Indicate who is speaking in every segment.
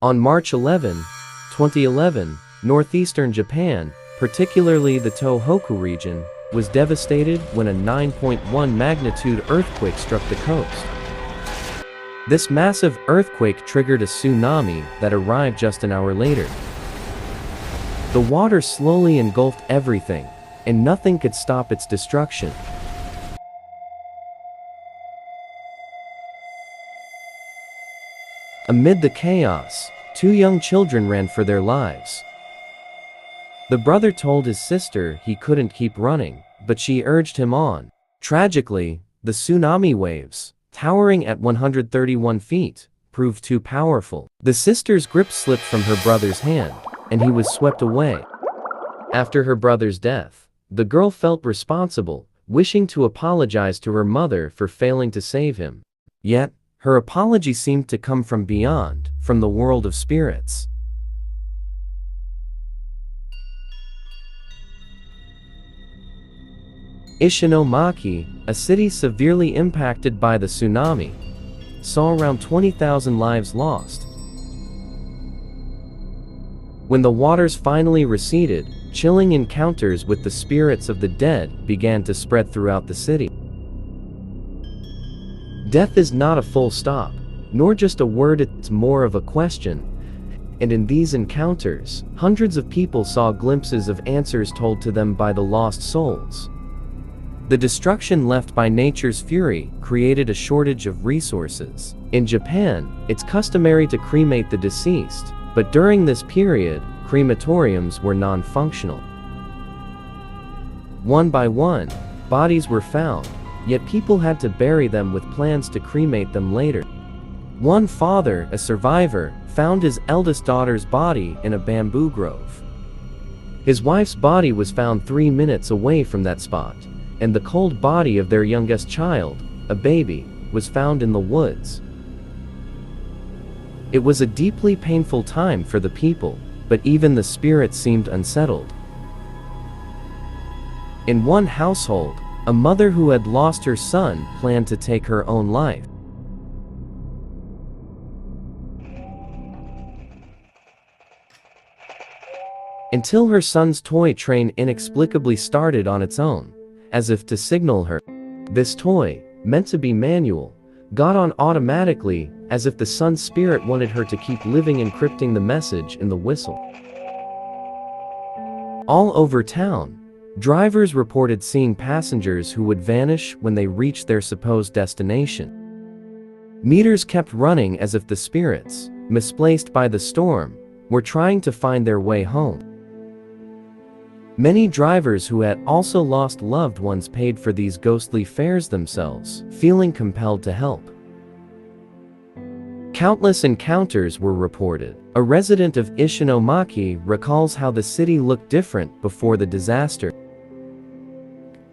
Speaker 1: On March 11, 2011, northeastern Japan, particularly the Tohoku region, was devastated when a 9.1 magnitude earthquake struck the coast. This massive earthquake triggered a tsunami that arrived just an hour later. The water slowly engulfed everything, and nothing could stop its destruction. Amid the chaos, two young children ran for their lives. The brother told his sister he couldn't keep running, but she urged him on. Tragically, the tsunami waves, towering at 131 feet, proved too powerful. The sister's grip slipped from her brother's hand, and he was swept away. After her brother's death, the girl felt responsible, wishing to apologize to her mother for failing to save him. Yet, her apology seemed to come from beyond, from the world of spirits. Ishinomaki, a city severely impacted by the tsunami, saw around 20,000 lives lost. When the waters finally receded, chilling encounters with the spirits of the dead began to spread throughout the city. Death is not a full stop, nor just a word, it's more of a question. And in these encounters, hundreds of people saw glimpses of answers told to them by the lost souls. The destruction left by nature's fury created a shortage of resources. In Japan, it's customary to cremate the deceased, but during this period, crematoriums were non-functional. One by one, bodies were found, yet people had to bury them with plans to cremate them later. One father, a survivor, found his eldest daughter's body in a bamboo grove. His wife's body was found 3 minutes away from that spot, and the cold body of their youngest child, a baby, was found in the woods. It was a deeply painful time for the people, but even the spirits seemed unsettled. In one household, a mother who had lost her son planned to take her own life. Until her son's toy train inexplicably started on its own, as if to signal her. This toy, meant to be manual, got on automatically, as if the son's spirit wanted her to keep living, encrypting the message in the whistle. All over town, drivers reported seeing passengers who would vanish when they reached their supposed destination. Meters kept running as if the spirits, misplaced by the storm, were trying to find their way home. Many drivers who had also lost loved ones paid for these ghostly fares themselves, feeling compelled to help. Countless encounters were reported. A resident of Ishinomaki recalls how the city looked different before the disaster.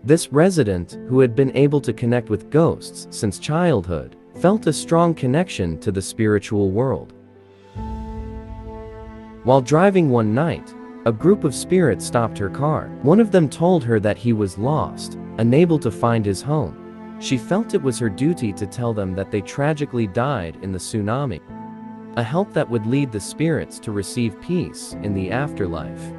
Speaker 1: This resident, who had been able to connect with ghosts since childhood, felt a strong connection to the spiritual world. While driving one night, a group of spirits stopped her car. One of them told her that he was lost, unable to find his home. She felt it was her duty to tell them that they tragically died in the tsunami, a help that would lead the spirits to receive peace in the afterlife.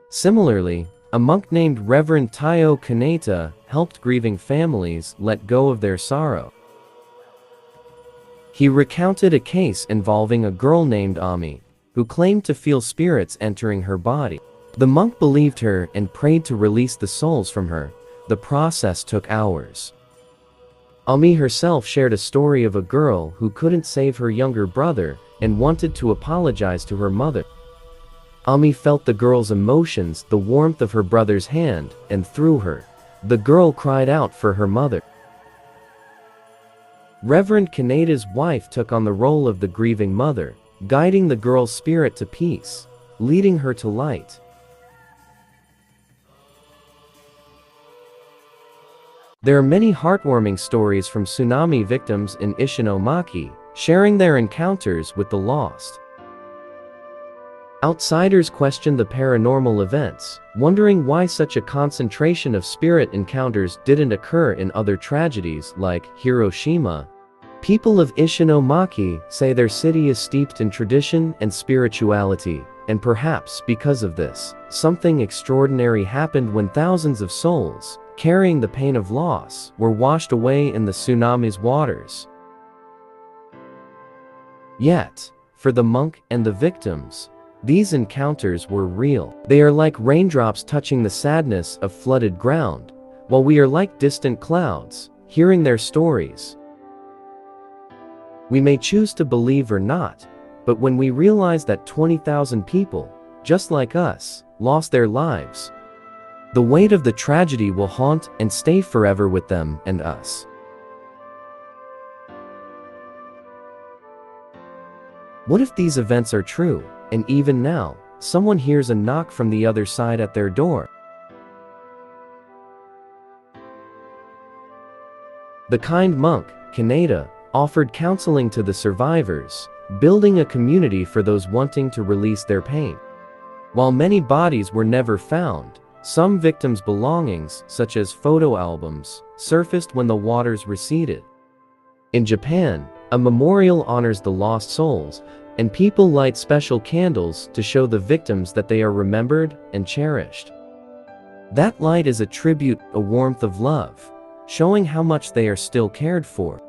Speaker 1: Similarly, a monk named Reverend Taiyo Kaneta helped grieving families let go of their sorrow. He recounted a case involving a girl named Ami, who claimed to feel spirits entering her body. The monk believed her and prayed to release the souls from her. The process took hours. Ami herself shared a story of a girl who couldn't save her younger brother and wanted to apologize to her mother. Ami felt the girl's emotions, the warmth of her brother's hand, and through her, the girl cried out for her mother. Reverend Kaneta's wife took on the role of the grieving mother, guiding the girl's spirit to peace, leading her to light. There are many heartwarming stories from tsunami victims in Ishinomaki, sharing their encounters with the lost. Outsiders question the paranormal events, wondering why such a concentration of spirit encounters didn't occur in other tragedies like Hiroshima. People of Ishinomaki say their city is steeped in tradition and spirituality, and perhaps because of this, something extraordinary happened when thousands of souls, carrying the pain of loss, were washed away in the tsunami's waters. Yet, for the monk and the victims, these encounters were real. They are like raindrops touching the sadness of flooded ground, while we are like distant clouds, hearing their stories. We may choose to believe or not, but when we realize that 20,000 people, just like us, lost their lives, the weight of the tragedy will haunt and stay forever with them and us. What if these events are true, and even now, someone hears a knock from the other side at their door? The kind monk, Kaneda, offered counseling to the survivors, building a community for those wanting to release their pain. While many bodies were never found, some victims' belongings, such as photo albums, surfaced when the waters receded. In Japan, a memorial honors the lost souls, and people light special candles to show the victims that they are remembered and cherished. That light is a tribute, a warmth of love, showing how much they are still cared for.